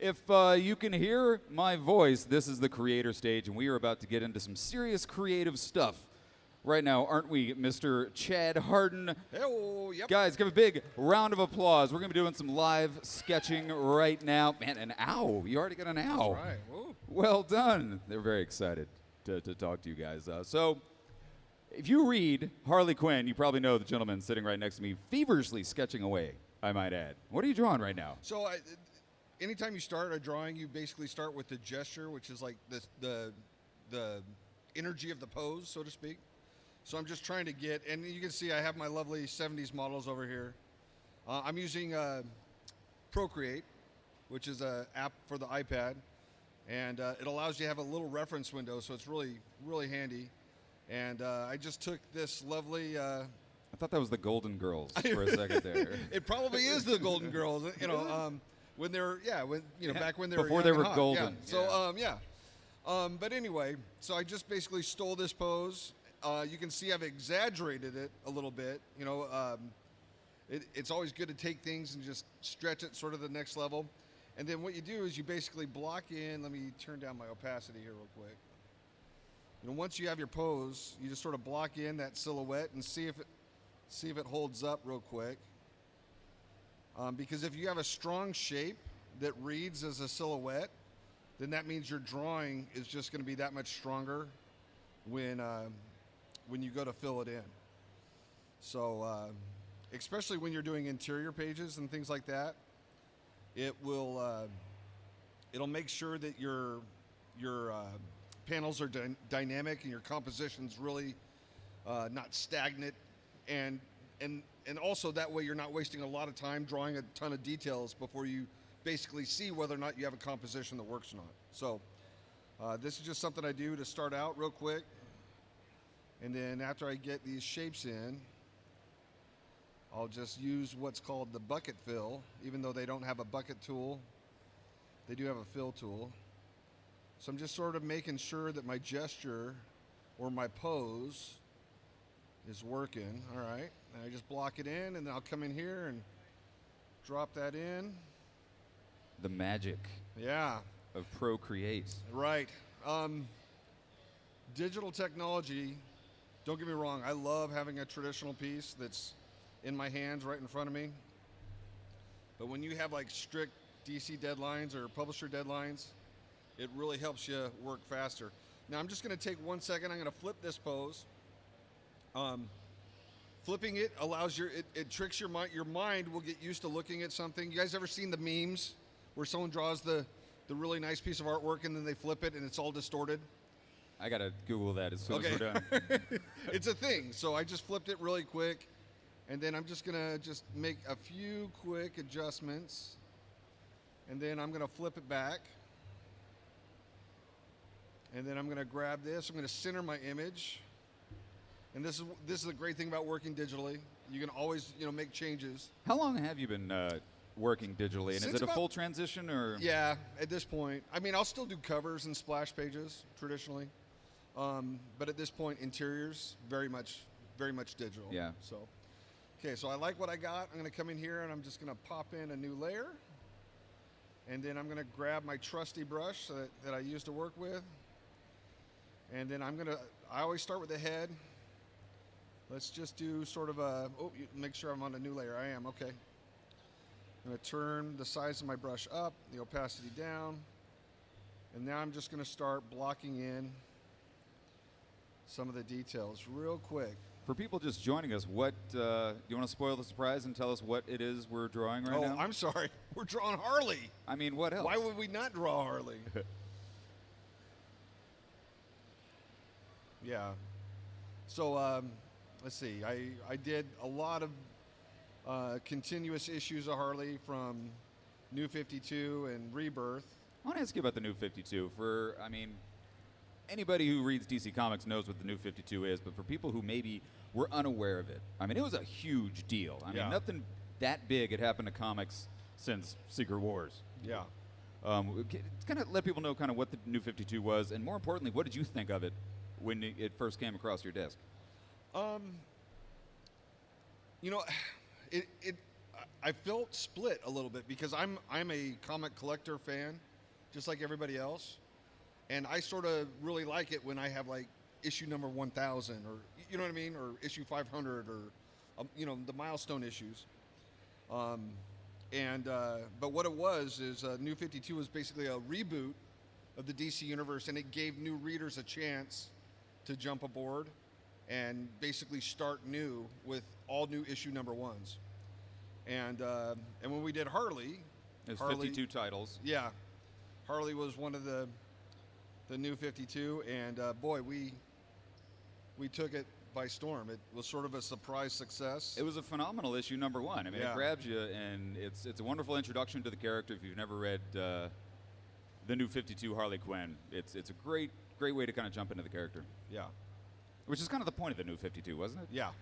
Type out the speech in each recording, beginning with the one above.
If you can hear my voice, this is the creator stage, and we are about to get into some serious creative stuff right now, aren't we, Mr. Chad Hardin? Hey-oh, yep. Guys, give a big round of applause. We're going to be doing some live sketching right now. Man, an ow. You already got an ow. That's right. Woo. Well done. They're very excited to talk to you guys. So if you read Harley Quinn, you probably know the gentleman sitting right next to me, feverishly sketching away, I might add. What are you drawing right now? So anytime you start a drawing, you basically start with the gesture, which is like the energy of the pose, so to speak. So I'm just trying to get, and you can see I have my lovely 70s models over here. I'm using Procreate, which is an app for the iPad, and it allows you to have a little reference window, so it's really, really handy. And I just took this lovely... I thought that was the Golden Girls for a second there. It probably is the Golden Girls, you know, when they're, back when they were Before young they and were hot. golden. Yeah. So, but anyway, so I just basically stole this pose. You can see I've exaggerated it a little bit. You know, it's always good to take things and just stretch it sort of the next level. And then what you do is you basically block in. Let me turn down my opacity here real quick. You know, once you have your pose, you just sort of block in that silhouette and see if it holds up real quick. Because if you have a strong shape that reads as a silhouette, then that means your drawing is just going to be that much stronger when you go to fill it in. So, especially when you're doing interior pages and things like that, it'll make sure that your panels are dynamic and your composition's really not stagnant, and also that way you're not wasting a lot of time drawing a ton of details before you basically see whether or not you have a composition that works or not. So this is just something I do to start out real quick. And then after I get these shapes in, I'll just use what's called the bucket fill. Even though they don't have a bucket tool, they do have a fill tool. So I'm just sort of making sure that my gesture or my pose is working. All right. And I just block it in, and then I'll come in here and drop that in. The magic of Procreate. Right. Digital technology, don't get me wrong, I love having a traditional piece that's in my hands right in front of me. But when you have like strict DC deadlines or publisher deadlines, it really helps you work faster. Now I'm just going to take 1 second. I'm going to flip this pose. Flipping it allows it tricks your mind. Your mind will get used to looking at something. You guys ever seen the memes where someone draws the really nice piece of artwork and then they flip it and it's all distorted? I got to Google that as soon as we're done. It's a thing. So I just flipped it really quick, and then I'm just going to just make a few quick adjustments, and then I'm going to flip it back. And then I'm going to grab this. I'm going to center my image. And this is the great thing about working digitally. You can always, make changes. How long have you been working digitally? And Since is it a full transition or? Yeah, at this point. I mean, I'll still do covers and splash pages traditionally. But at this point, interiors, very much digital. Yeah. So, okay, so I like what I got. I'm going to come in here and I'm just going to pop in a new layer. And then I'm going to grab my trusty brush that I used to work with. And then I always start with the head. Let's just do sort of make sure I'm on a new layer. I am, okay. I'm going to turn the size of my brush up, the opacity down. And now I'm just going to start blocking in some of the details real quick. For people just joining us, do you want to spoil the surprise and tell us what it is we're drawing right now? Oh, I'm sorry. We're drawing Harley. I mean, what else? Why would we not draw Harley? Yeah. So let's see. I did a lot of continuous issues of Harley from New 52 and Rebirth. I want to ask you about the New 52. Anybody who reads DC Comics knows what the New 52 is, but for people who maybe were unaware of it, it was a huge deal. Nothing that big had happened to comics since Secret Wars. Yeah. Kind of let people know kind of what the New 52 was, and more importantly, what did you think of it when it first came across your desk? I felt split a little bit because I'm a comic collector fan, just like everybody else, and I sort of really like it when I have like issue number 1,000 or you know what I mean, or issue 500 or you know, the milestone issues. But what it was is New 52 was basically a reboot of the DC universe, and it gave new readers a chance to jump aboard and basically start new with all new issue number ones. And when we did Harley, There's Harley, 52 titles. yeah, Harley was one of the New 52, and boy, we took it by storm. It was sort of a surprise success. It was a phenomenal issue number one. I mean, Yeah. it grabs you, and it's a wonderful introduction to the character. If you've never read the New 52 Harley Quinn, it's a great way to kind of jump into the character, Yeah, which is kind of the point of the New 52, wasn't it? yeah.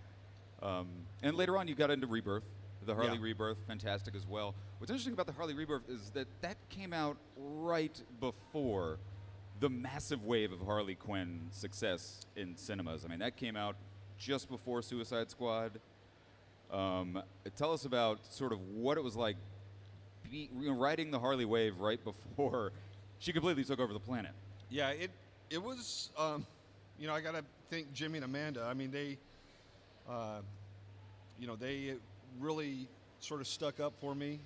And later on, you got into Rebirth, the Harley Yeah. Rebirth, fantastic as well. What's interesting about the Harley Rebirth is that came out right before the massive wave of Harley Quinn success in cinemas. I mean, that came out just before Suicide Squad. Tell us about sort of what it was like riding the Harley wave right before she completely took over the planet. Yeah, it was, you know, I got to thank Jimmy and Amanda. I mean, they really sort of stuck up for me,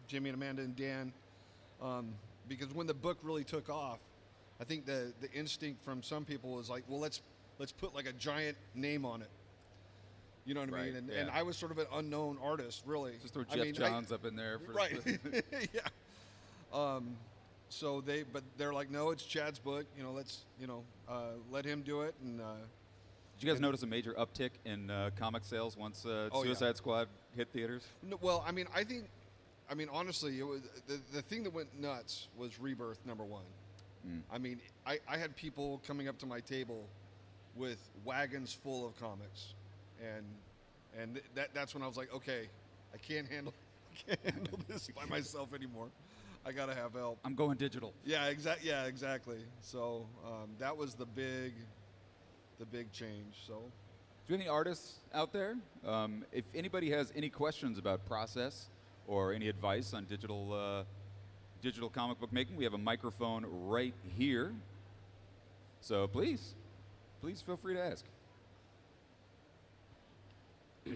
Jimmy and Amanda and Dan, because when the book really took off, I think the instinct from some people was like, well, let's put like a giant name on it. You know what I Right, mean? And, yeah. and I was sort of an unknown artist, really. Just throw I Jeff mean, Johns up in there. For right. Yeah. So they're like, no, it's Chad's book. You know, let's let him do it. And Did you guys notice a major uptick in comic sales once Oh, yeah. Suicide Squad hit theaters? no, well, I mean, honestly, it was the thing that went nuts was Rebirth number one. I mean, I had people coming up to my table with wagons full of comics, and that's when I was like, okay, I can't handle this by myself anymore. I gotta have help. I'm going digital. Yeah, exactly. So that was the big change. So Do you have any artists out there? If anybody has any questions about process or any advice on digital comic book making, we have a microphone right here. So please feel free to ask. I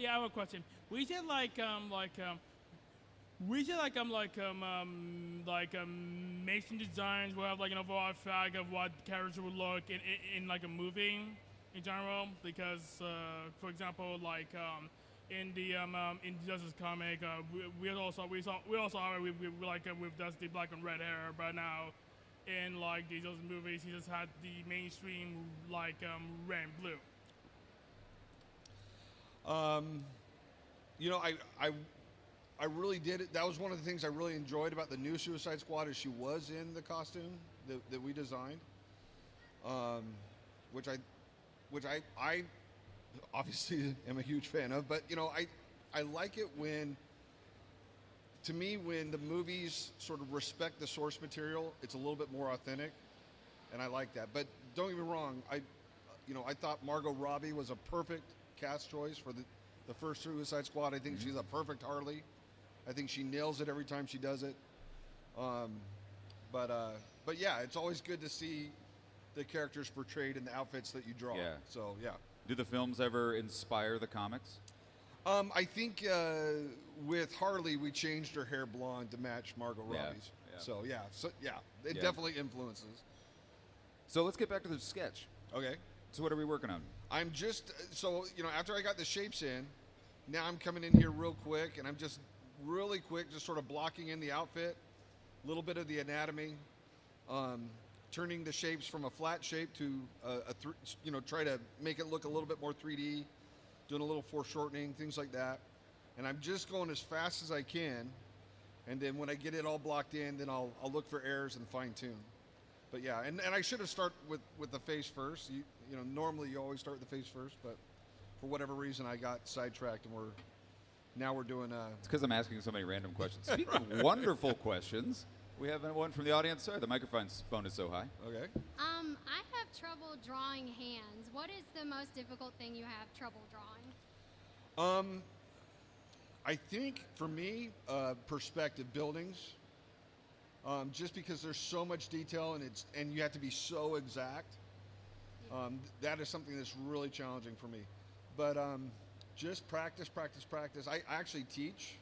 have a question. We said make some designs. We'll have like an overall flag of what characters would look in like a movie in general. Because for example, in the Justice comic, we also have with Dusty black and red hair, but now in like the Justice movies, he just had the mainstream red and blue. you know, I really did it. That was one of the things I really enjoyed about the new Suicide Squad is she was in the costume that we designed, which I obviously am a huge fan of. But you know, I like it when the movies sort of respect the source material. It's a little bit more authentic, and I like that. But don't get me wrong, I thought Margot Robbie was a perfect cast choice for the first Suicide Squad. I think she's a perfect Harley. I think she nails it every time she does it. But yeah, it's always good to see the characters portrayed in the outfits that you draw. Yeah. So yeah. Do the films ever inspire the comics? I think with Harley, we changed her hair blonde to match Margot Yeah, Robbie's. yeah. It Yeah. definitely influences. So let's get back to the sketch. Okay. So what are we working on? I'm just after I got the shapes in, now I'm coming in here real quick, and I'm just really quick, just sort of blocking in the outfit, a little bit of the anatomy, turning the shapes from a flat shape to try to make it look a little bit more 3D, doing a little foreshortening, things like that. And I'm just going as fast as I can, and then when I get it all blocked in, then I'll look for errors and fine tune. But yeah, and I should have started with the face first. Normally you always start with the face first, but for whatever reason I got sidetracked, and we're doing. It's because I'm asking so many random questions. Speaking of wonderful questions, We have one from the audience. Sorry, the phone is so high. Okay. I have trouble drawing hands. What is the most difficult thing you have trouble drawing? I think for me, perspective buildings. Just because there's so much detail and you have to be so exact. That is something that's really challenging for me. But just practice. I actually teach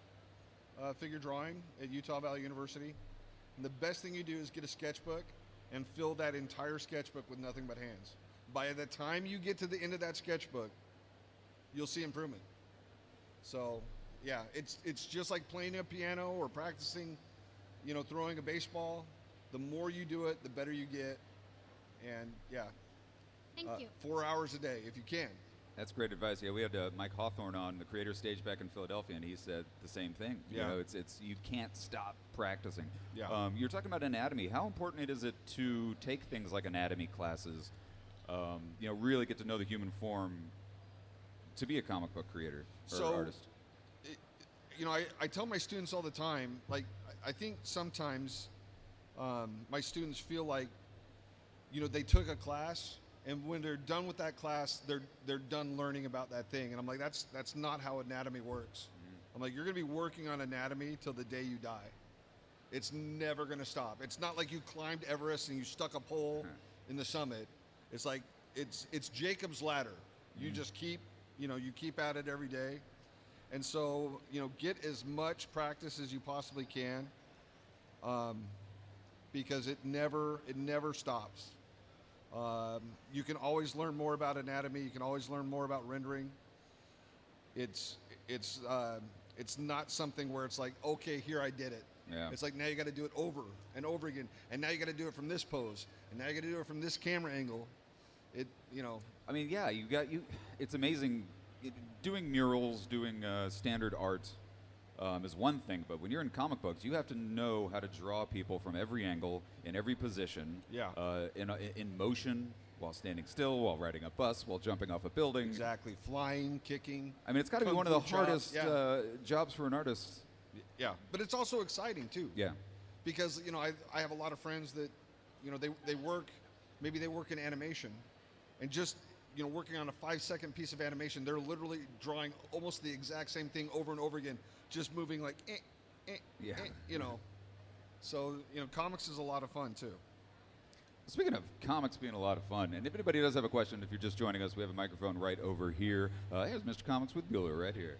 figure drawing at Utah Valley University. And the best thing you do is get a sketchbook and fill that entire sketchbook with nothing but hands. By the time you get to the end of that sketchbook, you'll see improvement. So, yeah, it's just like playing a piano or practicing, throwing a baseball. The more you do it, the better you get. And, yeah. Thank you. 4 hours a day if you can. That's great advice. Yeah, we had Mike Hawthorne on the Creator Stage back in Philadelphia, and he said the same thing. Yeah. It's you can't stop practicing. Yeah. You're talking about anatomy. How important is it to take things like anatomy classes? Really get to know the human form to be a comic book creator or artist. I tell my students all the time. Like, I think sometimes my students feel like, they took a class. And when they're done with that class, they're done learning about that thing. And I'm like, that's not how anatomy works. I'm like, you're going to be working on anatomy till the day you die. It's never going to stop. It's not like you climbed Everest and you stuck a pole in the summit. It's like it's Jacob's ladder. You just keep at it every day. And so, get as much practice as you possibly can, because it never stops. You can always learn more about anatomy. You can always learn more about rendering. It's not something where it's like, okay, here I did it. Yeah. It's like now you got to do it over and over again, and now you got to do it from this pose, and now you got to do it from this camera angle. I mean, yeah, it's amazing. Doing murals, doing standard art is one thing, but when you're in comic books, you have to know how to draw people from every angle, in every position, in motion, while standing still, while riding a bus, while jumping off a building. Exactly, flying, kicking. I mean, it's got to be one of the hardest jobs for an artist. Yeah, but it's also exciting too. Yeah, because I have a lot of friends that they work in animation, and just working on a 5-second piece of animation, they're literally drawing almost the exact same thing over and over again, just moving like, So, comics is a lot of fun too. Speaking of comics being a lot of fun, and if anybody does have a question, if you're just joining us, we have a microphone right over here. Here's Mr. Comics with Bueller right here.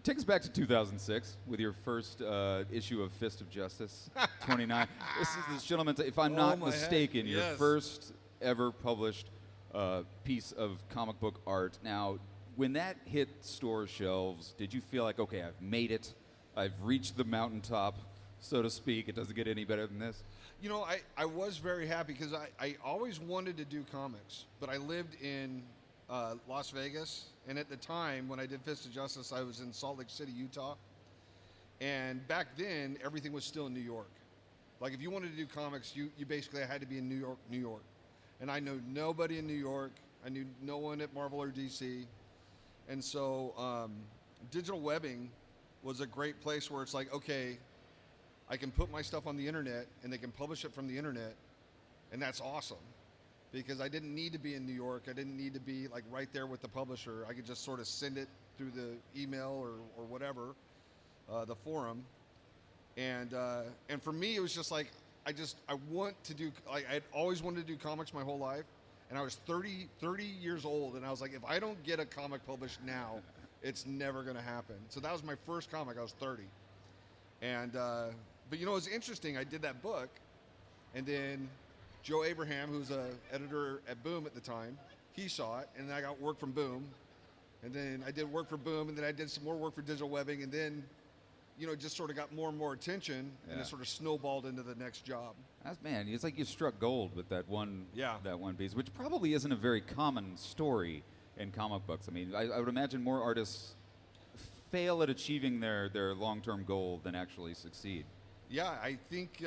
Take us back to 2006 with your first issue of Fist of Justice, 29. This gentleman, if I'm not mistaken, your first ever published piece of comic book art. Now, when that hit store shelves, did you feel like, okay, I've made it, I've reached the mountaintop, so to speak, it doesn't get any better than this? I was very happy because I always wanted to do comics, but I lived in Las Vegas, and at the time when I did Fist of Justice, I was in Salt Lake City, Utah, and back then everything was still in New York. Like, if you wanted to do comics, you basically had to be in New York. And I knew nobody in New York. I knew no one at Marvel or DC. And so digital webbing was a great place where it's like, okay, I can put my stuff on the internet and they can publish it from the internet. And that's awesome, because I didn't need to be in New York. I didn't need to be like right there with the publisher. I could just sort of send it through the email or whatever, the forum. And for me, it was just like, I want to do, I'd always wanted to do comics my whole life. And I was 30 years old, and I was like, if I don't get a comic published now, it's never going to happen. So that was my first comic. I was 30. And, but it was interesting. I did that book, and then Joe Abraham, who's an editor at Boom at the time, he saw it, and then I got work from Boom. And then I did work for Boom, and then I did some more work for digital webbing, and then it just sort of got more and more attention, and it sort of snowballed into the next job. It's like you struck gold with that one piece, which probably isn't a very common story in comic books. I mean, I would imagine more artists fail at achieving their long-term goal than actually succeed. Yeah, I think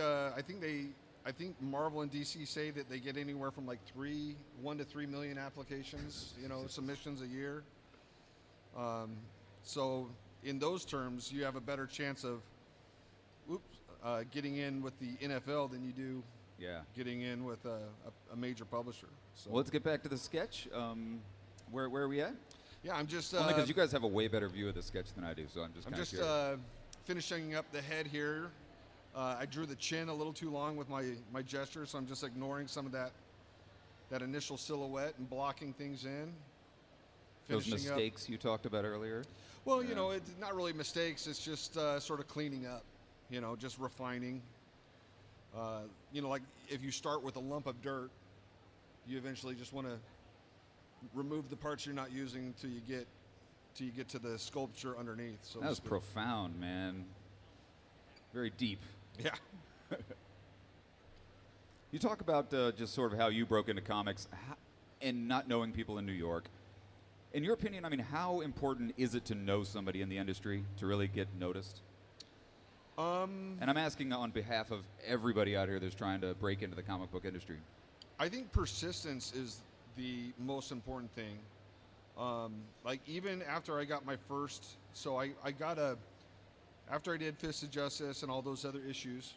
Marvel and DC say that they get anywhere from like 1 to 3 million applications, submissions a year. So in those terms, you have a better chance of getting in with the NFL than you do Yeah. getting in with a major publisher. So Well, let's get back to the sketch. Where are we at? yeah, I'm just Only because you guys have a way better view of the sketch than I do, so I'm just I'm kind of just curious. finishing up the head here. I drew the chin a little too long with my gesture, so I'm just ignoring some of that initial silhouette and blocking things in. Those Finishing up. mistakes you talked about earlier. Well, Yeah. you know, it's not really mistakes. It's just sort of cleaning up, you know, just refining. You know, like if you start with a lump of dirt, you eventually just want to remove the parts you're not using till you get to the sculpture underneath. So That was profound, man. Very deep. Yeah. You talk about just sort of how you broke into comics and not knowing people in New York. In your opinion, I mean, how important is it to know somebody in the industry to really get noticed? And I'm asking on behalf of everybody out here that's trying to break into the comic book industry. I think persistence is the most important thing. Like even after I got my first, so I got after I did Fist of Justice and all those other issues,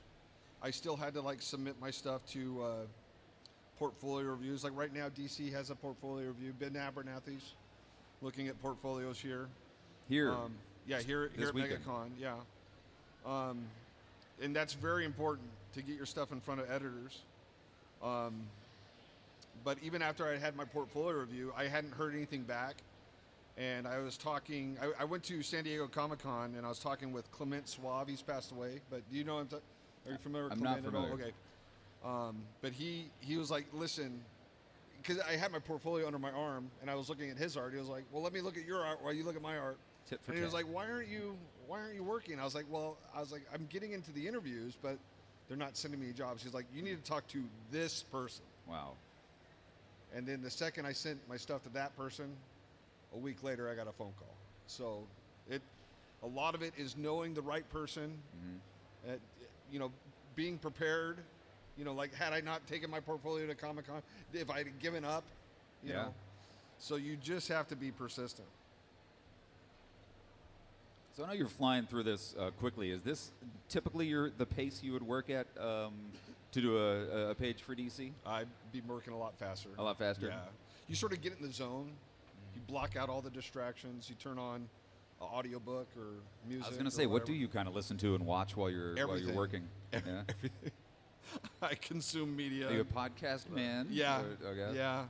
I still had to like submit my stuff to portfolio reviews. Like right now, DC has a portfolio review. Ben Abernathy's looking at portfolios here. Here, Yeah, here this at weekend. Megacon, yeah. And that's very important to get your stuff in front of editors. But even after I had my portfolio review, I hadn't heard anything back. And I was talking, I went to San Diego Comic-Con and I was talking with Clement Suave. He's passed away, but do you know him? Are you familiar with I'm Clement not at all? familiar. Okay. But he was like, listen, because I had my portfolio under my arm and I was looking at his art. He was like, well, let me look at your art while you look at my art. Tit for And he was tat. like, why aren't you working? I was like, I'm getting into the interviews, but they're not sending me jobs. He's like, you need to talk to this person. Wow. And then the second I sent my stuff to that person, a week later I got a phone call. So a lot of it is knowing the right person, you know, being prepared. You know, like had I not taken my portfolio to Comic-Con, if I had given up, you Yeah. know. So you just have to be persistent. So I know you're flying through this quickly. Is this typically the pace you would work at to do a page for DC? I'd be working a lot faster. A lot faster? Yeah. You sort of get in the zone. You block out all the distractions. You turn on an audiobook or music. I was going to or say, what whatever. do you kind of listen to and watch while you're Everything. working? Yeah. I consume media. Are you a podcast man? Yeah. Or- okay. Yeah.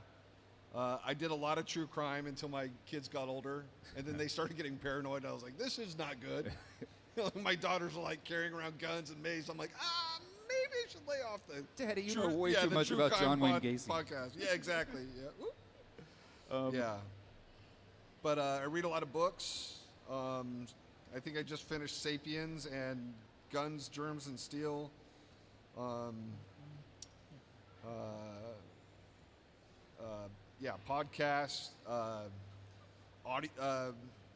I did a lot of true crime until my kids got older, and then they started getting paranoid. I was like, this is not good. My daughters are like carrying around guns and mace. I'm like, maybe I should lay off the Daddy, you true- know way yeah, too the much true about crime John Wayne Gacy. podcast. Yeah, exactly. Yeah. Whoop. Um, Yeah. But I read a lot of books. I think I just finished Sapiens and Guns, Germs, and Steel. Yeah, podcasts, audio.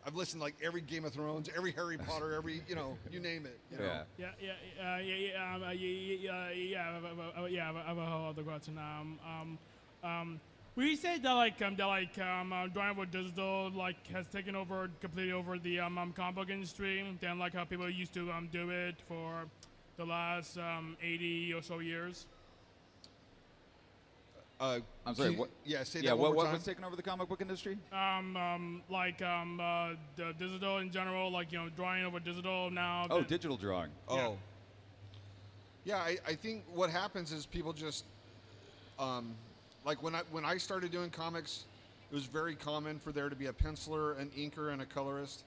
I've listened to like every Game of Thrones, every Harry Potter, every you name it. You know? Yeah. I have a whole other question. We say that drawing with digital has taken over completely over the comic book industry than like how people used to do it for the last 80 or so years. I'm sorry. Can you- What? Yeah, say Yeah. that one more time. What's taking over the comic book industry? The digital in general, drawing over digital now. Oh, digital drawing. Oh. Yeah, I think what happens is people just like when I started doing comics, it was very common for there to be a penciler, an inker, and a colorist.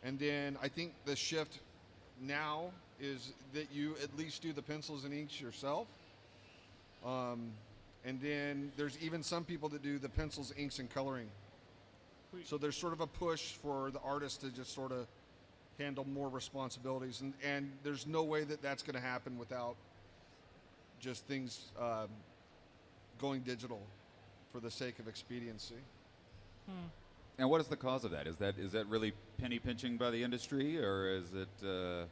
And then I think the shift now is that you at least do the pencils and inks yourself. And then there's even some people that do the pencils, inks, and coloring. So there's sort of a push for the artist to just sort of handle more responsibilities. And there's no way that that's going to happen without just things going digital for the sake of expediency. And what is the cause of that? Is that really penny pinching by the industry, or is it? Do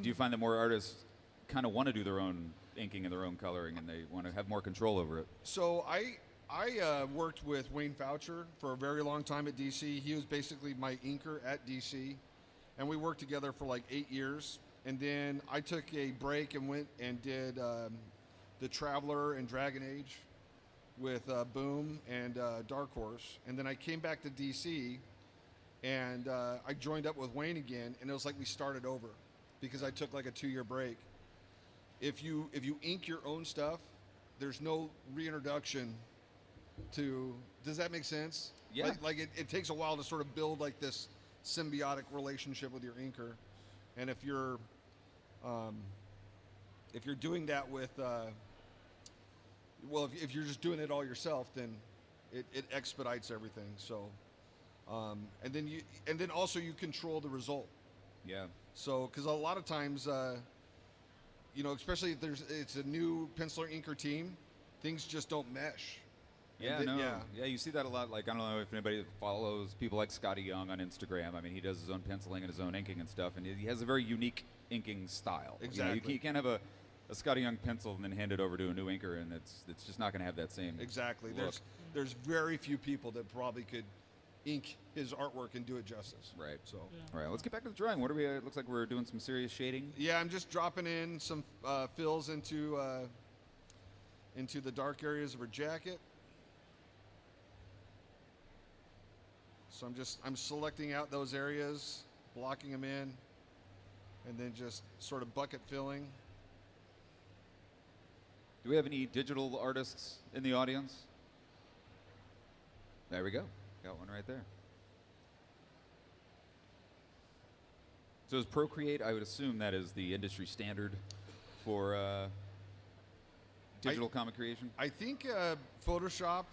you find that more artists kind of want to do their own inking and their own coloring, and they want to have more control over it? So I worked with Wayne Foucher for a very long time at DC. He was basically my inker at DC, and we worked together for like 8 years. And then I took a break and went and did the Traveler and Dragon Age with Boom and Dark Horse. And then I came back to DC, and I joined up with Wayne again, and it was like we started over because I took like a 2-year break. If you ink your own stuff, there's no reintroduction to. Does that make sense? Yeah. Like it takes a while to sort of build like this symbiotic relationship with your inker, and if you're doing that with if you're just doing it all yourself, then it expedites everything. So and then also you control the result. Yeah. So because a lot of times especially if it's a new penciler inker team, things just don't mesh. Yeah, yeah, you see that a lot. Like, I don't know if anybody follows people like Scotty Young on Instagram. I mean, he does his own penciling and his own inking and stuff, and he has a very unique inking style. Exactly. You can't have a Scotty Young pencil and then hand it over to a new inker, and it's just not going to have that same Exactly. look. There's very few people that probably could ink his artwork and do it justice. Right. So. All right, let's get back to the drawing. What are we? It looks like we're doing some serious shading. Yeah, I'm just dropping in some fills into the dark areas of her jacket. So I'm selecting out those areas, blocking them in, and then just sort of bucket filling. Do we have any digital artists in the audience? There we go. Got one right there. So is Procreate, I would assume that is the industry standard for digital comic creation? I think Photoshop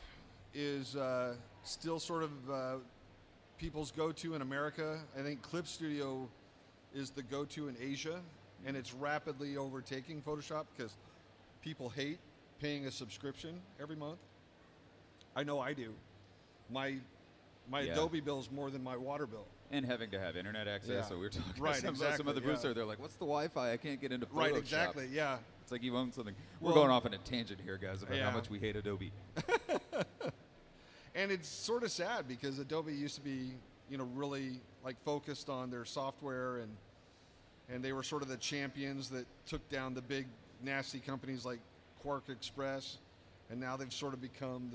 is still sort of people's go-to in America. I think Clip Studio is the go-to in Asia, and it's rapidly overtaking Photoshop because people hate paying a subscription every month. I know I do. My Adobe bill is more than my water bill. And having to have internet access. Yeah. So we were talking Right, to some exactly, of the booths yeah. they're like, what's the Wi-Fi? I can't get into Photoshop. Right, exactly, yeah. It's like you own something. We're Well- going off on a tangent here, guys, about how Yeah. much we hate Adobe. And it's sort of sad because Adobe used to be, really like focused on their software, and they were sort of the champions that took down the big nasty companies like Quark Express, and now they've sort of become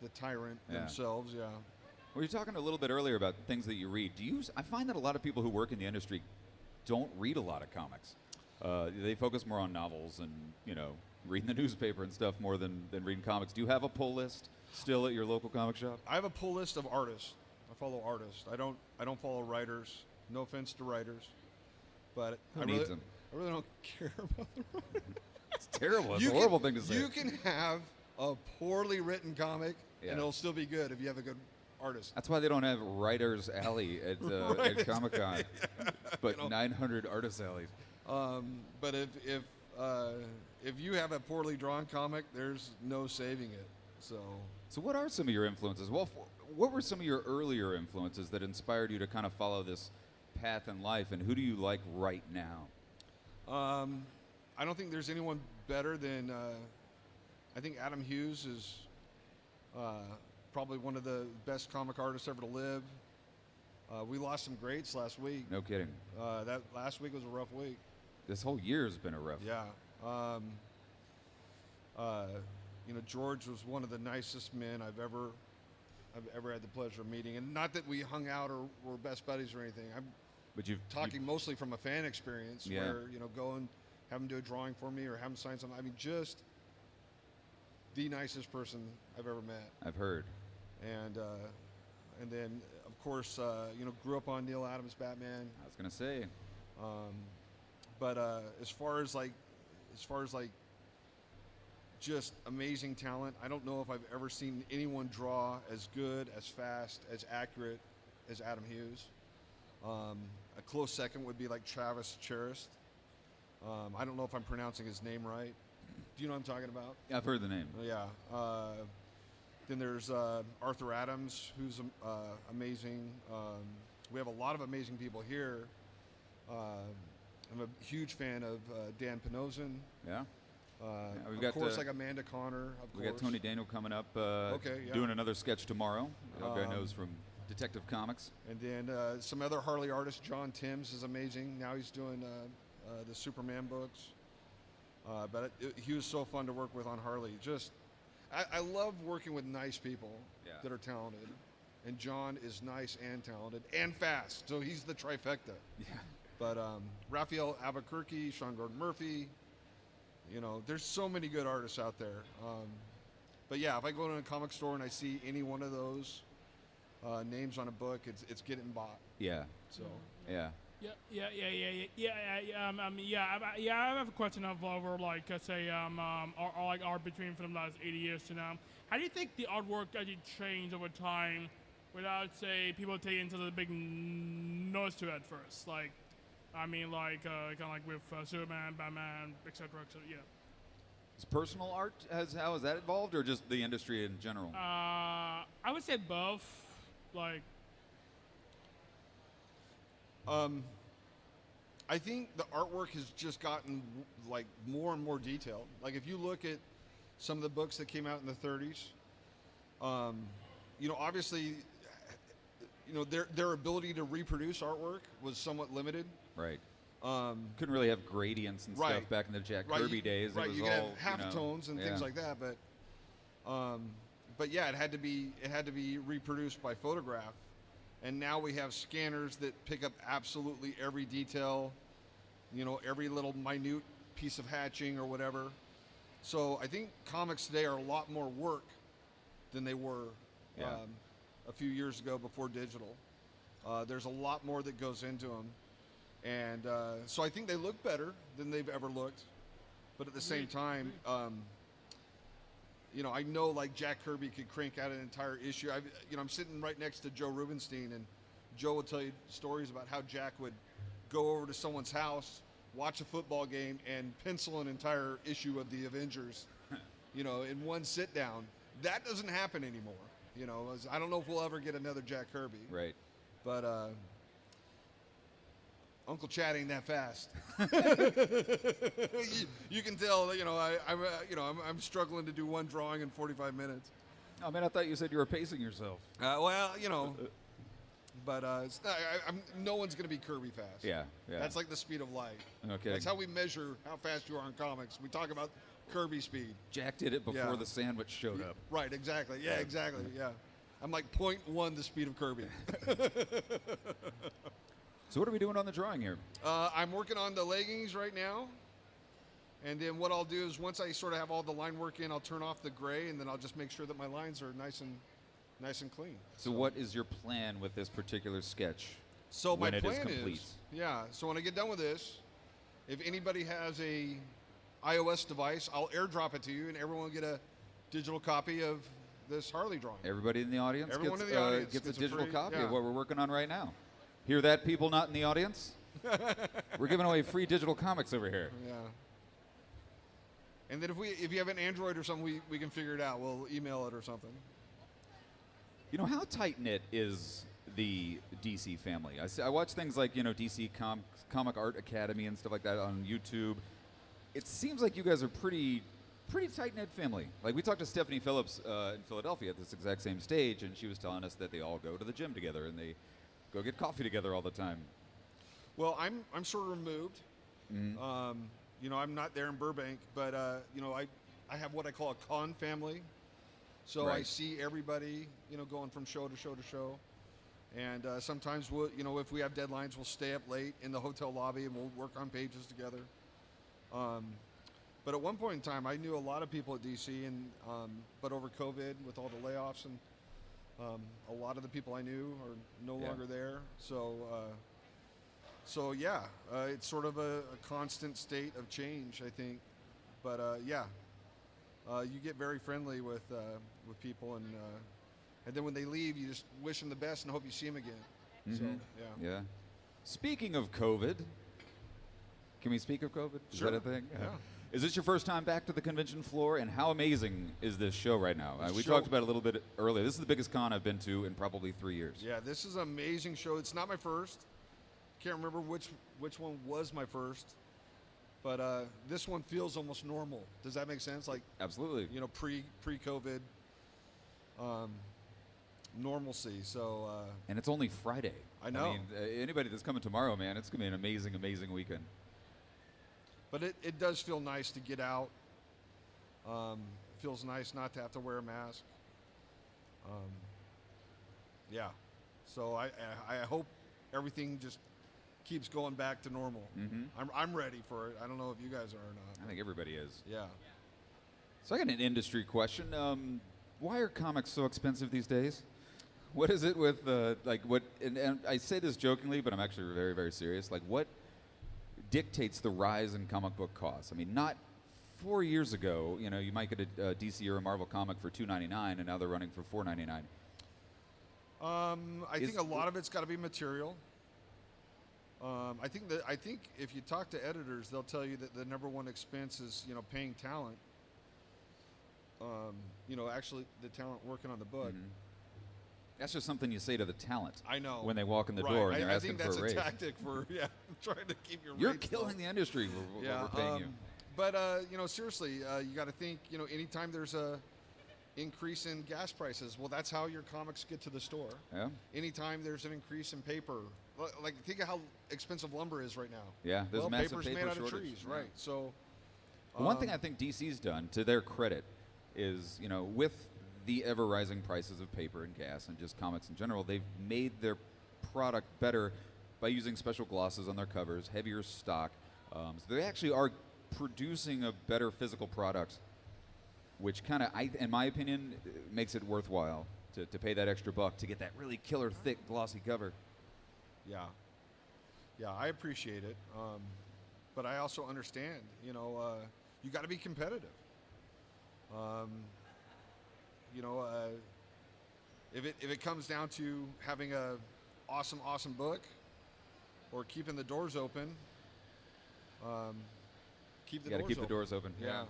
the tyrant themselves. Yeah. We were talking a little bit earlier about things that you read. I find that a lot of people who work in the industry don't read a lot of comics. They focus more on novels and, reading the newspaper and stuff more than reading comics. Do you have a pull list still at your local comic shop? I have a pull list of artists. I follow artists. I don't follow writers. No offense to writers, but Who I needs them? really don't care about them. It's terrible. It's a horrible thing to say. You can have a poorly written comic, Yeah. and it'll still be good if you have a good artist. That's why they don't have Writers Alley at, Right, at Comic Con, but 900 artist alleys. But if you have a poorly drawn comic, there's no saving it. So what are some of your influences? Well, what were some of your earlier influences that inspired you to kind of follow this path in life, and who do you like right now? I don't think there's anyone better than. I think Adam Hughes is probably one of the best comic artists ever to live. We lost some greats last week. No kidding. That last week was a rough week. This whole year has been a rough. Yeah. George was one of the nicest men I've ever had the pleasure of meeting, and not that we hung out or were best buddies or anything. I'm But you've talking mostly from a fan experience, Yeah. where go and have him do a drawing for me or have him sign something. I mean, just the nicest person I've ever met. I've heard. And then of course grew up on Neil Adams' Batman. I was gonna say. But as far as just amazing talent, I don't know if I've ever seen anyone draw as good, as fast, as accurate as Adam Hughes. A close second would be like Travis Charest. I don't know if I'm pronouncing his name right. Do you know what I'm talking about? I've heard the name. Yeah. Then there's Arthur Adams, who's amazing. We have a lot of amazing people here. I'm a huge fan of Dan Penozin. Yeah. We've Of got, course, like Amanda Connor. Of We course. got Tony Daniel coming up. Okay, yeah. Doing another sketch tomorrow. The guy knows from Detective Comics. And then some other Harley artists. John Timms is amazing. Now he's doing the Superman books. But he was so fun to work with on Harley. I love working with nice people that are talented. And John is nice and talented and fast. So he's the trifecta. Yeah. But Raphael Albuquerque, Sean Gordon Murphy, there's so many good artists out there. But yeah, if I go to a comic store and I see any one of those names on a book, it's getting bought. Yeah. So Yeah. I have a question of over like say art between from the last 80 years to now. How do you think the artwork actually changed over time, without say people taking to the big nose to it at first? Like, I mean, like kind of like with Superman, Batman, etc. Yeah. Is personal art how has that evolved, or just the industry in general? I would say both. Like, I think the artwork has just gotten like more and more detailed. Like if you look at some of the books that came out in the 30s, obviously, their ability to reproduce artwork was somewhat limited. Right. Couldn't really have gradients and Right. stuff back in the Jack Right, Kirby days. Right, It was you could all, have half tones and things like that, but yeah, it had to be reproduced by photograph, and now we have scanners that pick up absolutely every detail, every little minute piece of hatching or whatever. So I think comics today are a lot more work than they were a few years ago before digital. There's a lot more that goes into them. And so I think they look better than they've ever looked. But at the same time, I know like Jack Kirby could crank out an entire issue. I'm sitting right next to Joe Rubenstein, and Joe will tell you stories about how Jack would go over to someone's house, watch a football game, and pencil an entire issue of the Avengers, in one sit down. That doesn't happen anymore. I don't know if we'll ever get another Jack Kirby. Right. But Uncle Chad ain't that fast. you can tell. I'm struggling to do one drawing in 45 minutes. Oh man, I thought you said you were pacing yourself. But no one's going to be Kirby fast. Yeah. That's like the speed of light. Okay. That's how we measure how fast you are in comics. We talk about Kirby speed. Jack did it before the sandwich showed up. Right, exactly. Yeah, exactly. Yeah. I'm like 0.1 the speed of Kirby. So what are we doing on the drawing here? I'm working on the leggings right now. And then what I'll do is once I sort of have all the line work in, I'll turn off the gray, and then I'll just make sure that my lines are nice and clean. So what is your plan with this particular sketch? So when my it plan is complete? So when I get done with this, if anybody has a iOS device, I'll airdrop it to you, and everyone will get a digital copy of this Harley drawing. Everybody in the audience Everyone gets, in the audience gets a gets a digital free- copy yeah. of what we're working on right now. Hear that, people not in the audience? We're giving away free digital comics over here. Yeah. And then if you have an Android or something, we can figure it out. We'll email it or something. How tight-knit is the DC family? I watch things like, DC Comic Art Academy and stuff like that on YouTube. It seems like you guys are pretty tight-knit family. Like, we talked to Stephanie Phillips in Philadelphia at this exact same stage, and she was telling us that they all go to the gym together and they go get coffee together all the time. Well, I'm sort of removed. Mm-hmm. I'm not there in Burbank, but I have what I call a con family. So I Right. see everybody, going from show to show to show. And sometimes we'll, if we have deadlines, we'll stay up late in the hotel lobby and we'll work on pages together. But at one point in time, I knew a lot of people at DC, and but over COVID, with all the layoffs, and a lot of the people I knew are no longer there. So yeah, it's sort of a constant state of change, I think. But you get very friendly with people, and then when they leave, you just wish them the best and hope you see them again. So Yeah. Speaking of COVID, can we speak of COVID? Is Sure. that a thing? Yeah. Is this your first time back to the convention floor? And how amazing is this show right now? We show- talked about it a little bit earlier. This is the biggest con I've been to in probably 3 years. Yeah, this is an amazing show. It's not my first. Can't remember which one was my first, but this one feels almost normal. Does that make sense? Like, Absolutely. pre-COVID. normalcy. So And it's only Friday. I know. mean, anybody that's coming tomorrow, man, it's going to be an amazing, amazing weekend. but it does feel nice to get out. Feels nice not to have to wear a mask. Yeah. So I hope everything just keeps going back to normal. I'm ready for it. I don't know if you guys are or I not. think everybody is. Yeah. So I got an industry question. Why are comics so expensive these days? What is it with like what? And I say this jokingly, but I'm actually very, very serious. Like, what dictates the rise in comic book costs? I mean, not 4 years ago. You know, you might get a DC or a Marvel comic for $2.99, and now they're running for $4.99. I think a lot of it's got to be material. I think if you talk to editors, they'll tell you that the number one expense is paying talent. Actually the talent working on the book. That's just something you say to the talent. I know. When they walk in the Right. door and they're I asking think that's for a raise. tactic for trying to keep your You're rates killing low. the industry. We're paying you. But seriously, you got to think. Anytime there's a increase in gas prices, well, that's how your comics get to the store. Yeah. Anytime there's an increase in paper, like think of how expensive lumber is right now. Yeah, there's well, massive paper's paper made out shortage. of trees, Yeah. right? So, One thing I think DC's done, to their credit, is, with the ever-rising prices of paper and gas and just comics in general, they've made their product better by using special glosses on their covers, heavier stock. So they actually are producing a better physical product, which kind of, in my opinion, makes it worthwhile to pay that extra buck to get that really killer, thick, glossy cover. yeah, I appreciate it, but I also understand. You got to be competitive. If it comes down to having a awesome book or keeping the doors open, keep the You got to doors keep open. the doors open. Yeah.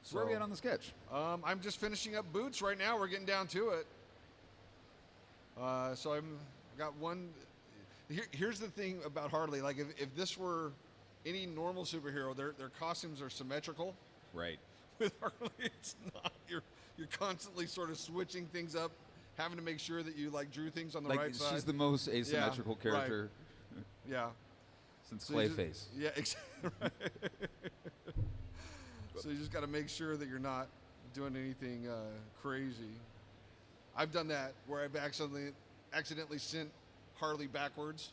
So where are we at on the sketch? I'm just finishing up Boots right now. We're getting down to it. So I'm got one. Here's the thing about Harley. Like if this were any normal superhero, their costumes are symmetrical. Right. With Harley, it's not. You're constantly sort of switching things up, having to make sure that you drew things on the Like, right side. she's the most asymmetrical Yeah, right. character Yeah. since So you just- Clayface. Yeah, exactly. So you just got to make sure that you're not doing anything crazy. I've done that where I've accidentally sent Harley backwards.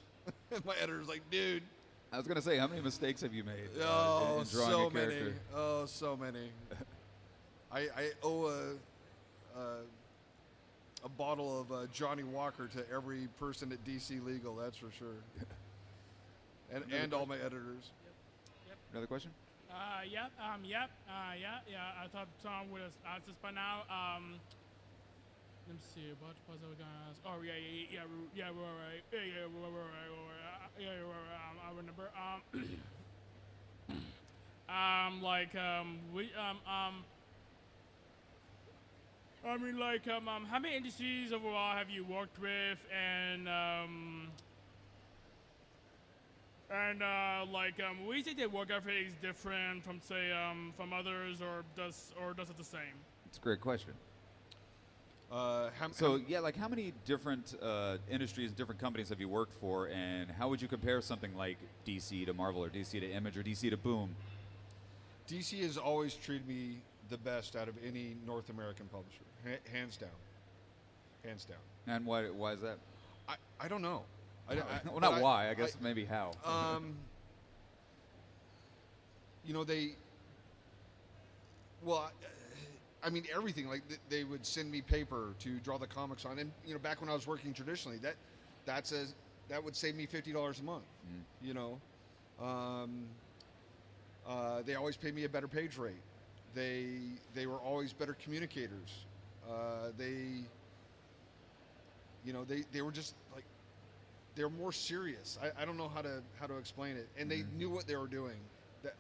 And my editor's like, dude. I was going to say, how many mistakes have you made in drawing so a character? many. Oh, so many. I owe a bottle of Johnny Walker to every person at DC Legal, that's for sure. And all my editors. Another question? Yeah. I thought Tom would have asked this by now. Let me see. What was I gonna ask? Oh yeah. Right. Yeah. I remember. How many industries overall have you worked with, and would you say their work ethic is different from, say, from others, or does it the same? It's a great question. How many different industries, different companies have you worked for, and how would you compare something like DC to Marvel, or DC to Image, or DC to Boom? DC has always treated me the best out of any North American publisher, hands down. And why is that? I don't know. Well, not why. I guess maybe how. Everything. Like they would send me paper to draw the comics on, and back when I was working traditionally, that would save me $50 a month. They always paid me a better page rate. They were always better communicators. They were just like, they were more serious. I don't know how to explain it, and they knew what they were doing. That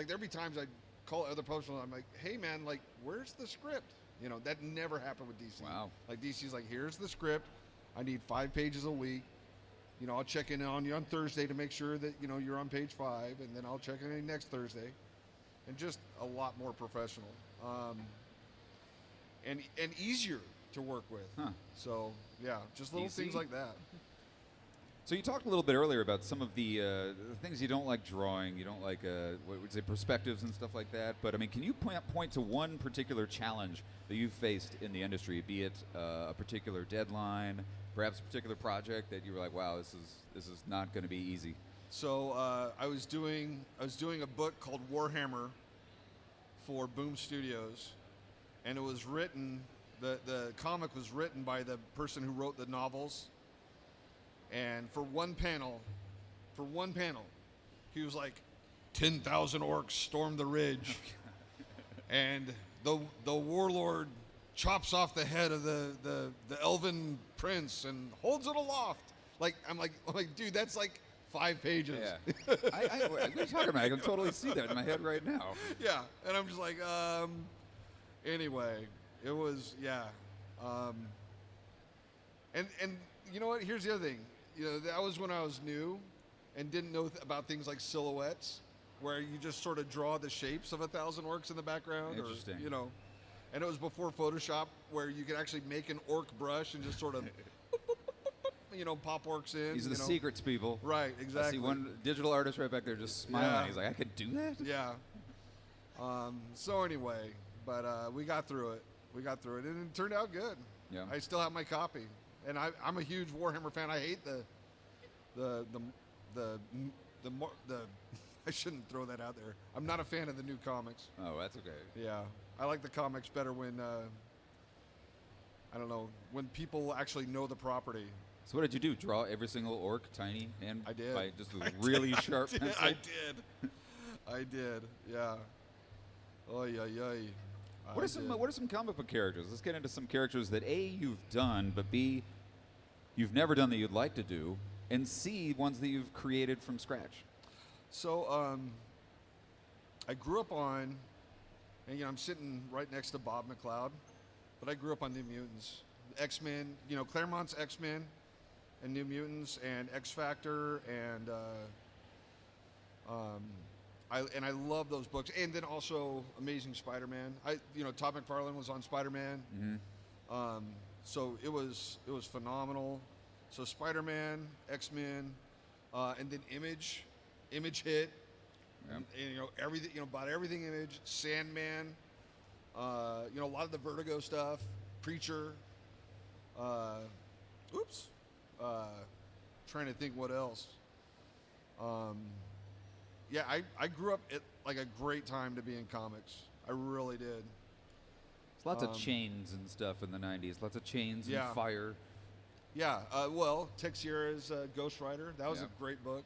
there'd be times I'd call other publishers and I'm like, hey man, where's the script? That never happened with DC. Wow. Like DC's like, here's the script. I need 5 pages a week. I'll check in on you on Thursday to make sure that you're on page 5, and then I'll check in next Thursday, and just a lot more professional. and easier to work with. Huh. So yeah, just little Easy. things like that. So you talked a little bit earlier about some of the things you don't like drawing. You don't like, what would you say, perspectives and stuff like that. But I mean, can you point to one particular challenge that you've faced in the industry, be it a particular deadline, perhaps a particular project that you were like, wow, this is not going to be easy? So I was doing a book called Warhammer for Boom Studios, and it was written. The comic was written by the person who wrote the novels. And for one panel, he was like, 10,000 orcs storm the ridge, and the warlord chops off the head of the elven prince and holds it aloft. Like I'm like, dude, that's like 5 pages. Yeah. What are you talking about? I can totally see that in my head right now. Yeah, and I'm just like, anyway, it was, yeah. And you know what? Here's the other thing. You know, that was when I was new and didn't know about things like silhouettes, where you just sort of draw the shapes of 1,000 orcs in the background. Interesting. Or, you know, and it was before Photoshop, where you could actually make an orc brush and just sort of, you know, pop orcs in. These are the secrets, people. Right, exactly. I see one digital artist right back there just smiling. Yeah. He's like, I could do that? Yeah. So anyway, but we got through it. And it turned out good. Yeah. I still have my copy. And I'm a huge Warhammer fan. I hate the I shouldn't throw that out there. I'm not a fan of the new comics. Oh, that's okay. Yeah, I like the comics better when I don't know, when people actually know the property. So what did you do? Draw every single orc tiny and I did. by just with really sharp pencil? I did. Yeah. Oy, oy, oy. What are some comic book characters? Let's get into some characters that A, you've done, but B, you've never done that you'd like to do, and C, ones that you've created from scratch. So I grew up on, and I'm sitting right next to Bob McLeod, but I grew up on New Mutants, X-Men, Claremont's X-Men and New Mutants and X-Factor and I love those books, and then also Amazing Spider-Man. Todd McFarlane was on Spider-Man, so it was phenomenal. So Spider-Man, X-Men, and then Image hit, Yeah. and everything, about everything Image, Sandman, a lot of the Vertigo stuff, Preacher. Trying to think what else. Yeah, I grew up at like a great time to be in comics. I really did. There's lots of chains and stuff in the 90s. Lots of chains Yeah. and fire. Yeah, Texiera's Ghost Rider. That was Yeah. a great book.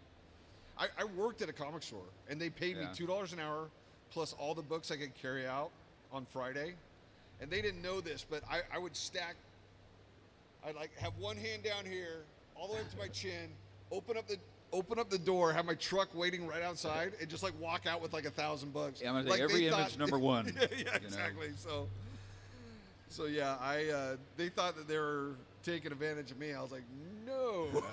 I worked at a comic store, and they paid me Yeah. $2 an hour plus all the books I could carry out on Friday. And they didn't know this, but I would stack. I'd like have one hand down here, all the way up to my chin, open up the door, have my truck waiting right outside, and just like walk out with like 1,000 books. Yeah, I'm gonna Like, take every they image thought- number one. yeah, exactly. So yeah, they thought that they were taking advantage of me. I was like, no.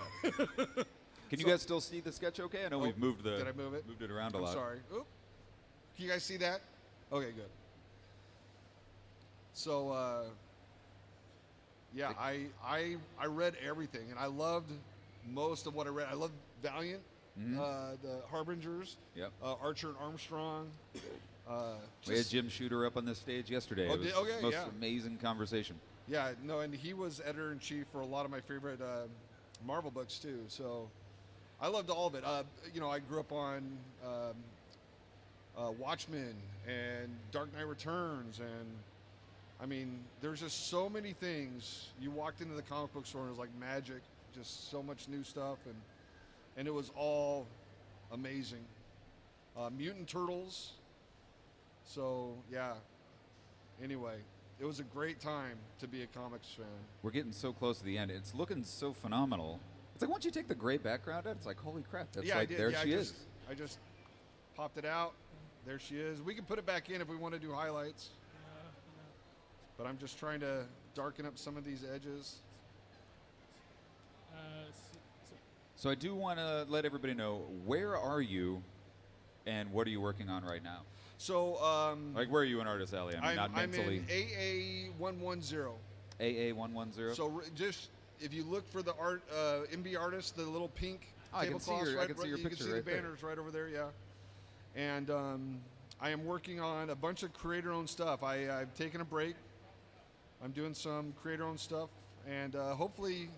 Can you guys still see the sketch okay? I know we've moved the. Did I move it? Moved it around a I'm lot. sorry. Oop. Can you guys see that? Okay, good. So, yeah, I read everything, and I loved most of what I read. I loved Valiant, the Harbingers, Yep. Archer and Armstrong. We had Jim Shooter up on this stage yesterday. Oh, It was okay, the most yeah. amazing conversation. Yeah, no, and he was editor-in-chief for a lot of my favorite Marvel books, too. So I loved all of it. I grew up on Watchmen and Dark Knight Returns, and I mean, there's just so many things. You walked into the comic book store and it was like magic, just so much new stuff, and it was all amazing. Mutant Turtles. So yeah. Anyway, it was a great time to be a comics fan. We're getting so close to the end. It's looking so phenomenal. It's like once you take the gray background out, it's like, holy crap, that's Yeah, like, I did. there Yeah, she is. I just popped it out. There she is. We can put it back in if we want to do highlights. But I'm just trying to darken up some of these edges. So I do want to let everybody know, where are you and what are you working on right now? So Like, where are you an artist, Alley? I mean, not I'm mentally. in AA110. AA110. So just if you look for the art MB artist, the little pink Oh, I can see tablecloths, your- I right, can see right, your you picture can see right the there. banners right over there, yeah. And I am working on a bunch of creator-owned stuff. I've taken a break. I'm doing some creator-owned stuff, and hopefully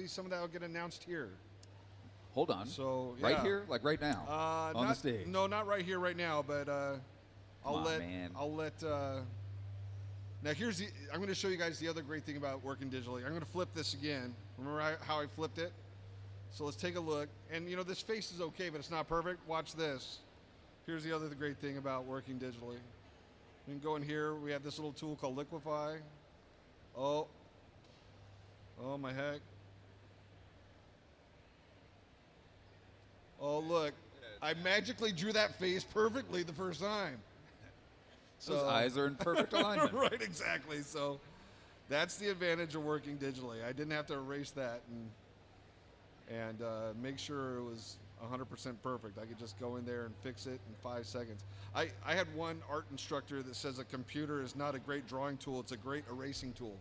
some of that will get announced here. Hold on. So Right yeah. here? Like right now? On the Not- stage? No, not right here, right now. But I'll on, let. man. I'll let. Now here's the. I'm going to show you guys the other great thing about working digitally. I'm going to flip this again. Remember how I flipped it? So let's take a look. And you know this face is okay, but it's not perfect. Watch this. Here's the other great thing about working digitally. You can go in here. We have this little tool called Liquify. Oh my heck. Oh, look. I magically drew that face perfectly the first time. Those eyes are in perfect alignment. Right, exactly. So that's the advantage of working digitally. I didn't have to erase that and make sure it was 100% perfect. I could just go in there and fix it in 5 seconds. I had one art instructor that says a computer is not a great drawing tool, it's a great erasing tool.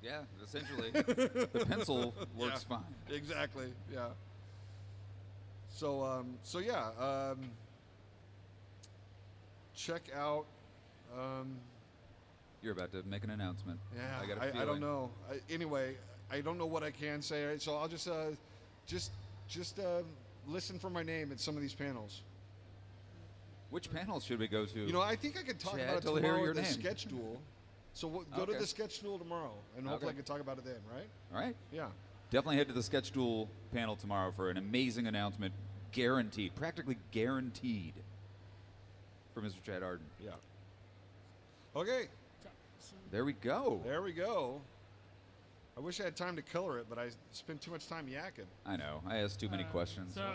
Yeah, essentially. The pencil works Yeah, fine. Exactly, yeah. So, check out, You're about to make an announcement. yeah, I got a I feeling. don't know. Anyway, I don't know what I can say, so I'll just listen for my name at some of these panels. Which panels should we go to? You know, I think I could talk Chad, about it till I hear tomorrow your at the name. sketch duel. So go to Okay. the sketch duel tomorrow, and hopefully Okay. I can talk about it then, right? All right. Yeah. Definitely head to the Sketch Duel panel tomorrow for an amazing announcement. Guaranteed. Practically guaranteed. For Mr. Chad Hardin. Yeah. Okay, There we go. there we go. I wish I had time to color it, but I spent too much time yakking. I know. I asked too many questions. So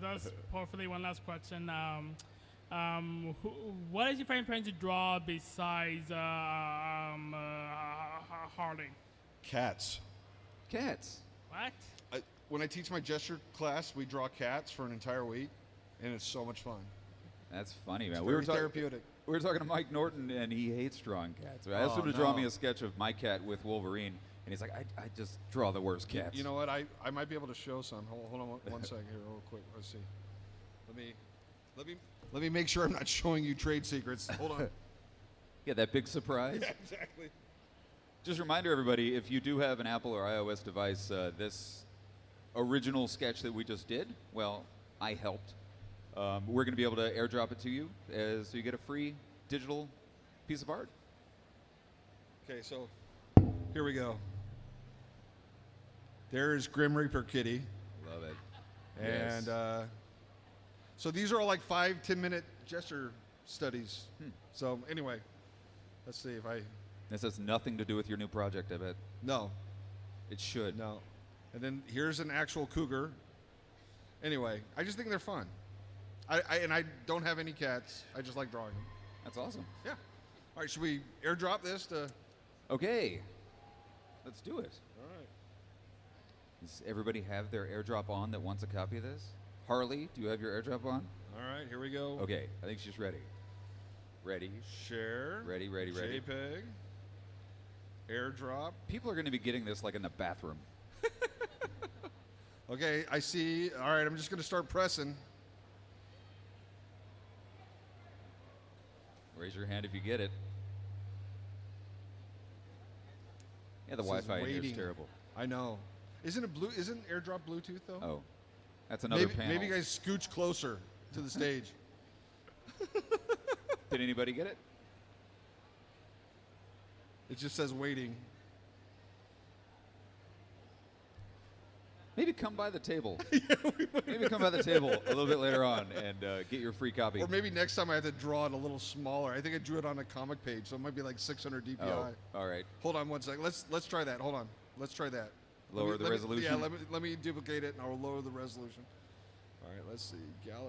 that's hopefully one last question. What is your favorite thing to draw besides Harding? Cats. Cats. What? When I teach my gesture class, we draw cats for an entire week, and it's so much fun. That's funny, man. It's We were, very therapeutic. we were talking to Mike Norton, and he hates drawing cats. I asked him to draw no. me a sketch of my cat with Wolverine, and he's like, I just draw the worst cats. You know what? I might be able to show some. Hold on one second here, real quick. Let's see. Let me make sure I'm not showing you trade secrets. Hold on. Yeah, that big surprise. Yeah, exactly. Just a reminder, everybody, if you do have an Apple or iOS device, this original sketch that we just did, well, I helped. We're going to be able to airdrop it to you so you get a free digital piece of art. Okay, so here we go. There's Grim Reaper Kitty. Love it. And Yes. so these are all like 5-10 minute gesture studies. So anyway, let's see if I. This has nothing to do with your new project, I bet. No, It should. no. And then here's an actual cougar. Anyway, I just think they're fun. I don't have any cats. I just like drawing them. That's awesome. Yeah. All right, should we airdrop this to? Okay. Let's do it. All right. Does everybody have their airdrop on that wants a copy of this? Harley, do you have your airdrop on? All right, here we go. Okay, I think she's ready. Ready. Share. Ready. JPEG. Airdrop. People are going to be getting this like in the bathroom. Okay, I see. All right, I'm just going to start pressing. Raise your hand if you get it. Yeah, the It says Wi-Fi in here is waiting. terrible. I know. Isn't AirDrop Bluetooth though? Oh, that's another panel. Maybe you guys scooch closer to the stage. Did anybody get it? It just says waiting. Maybe come by the table. Maybe come by the table a little bit later on and get your free copy. Or maybe next time I have to draw it a little smaller. I think I drew it on a comic page, so it might be like 600 DPI. Oh, all right. Hold on one second. Let's try that. Hold on. Let's try that. Lower the resolution? Yeah, let me duplicate it and I'll lower the resolution. All right, let's see. Gallery.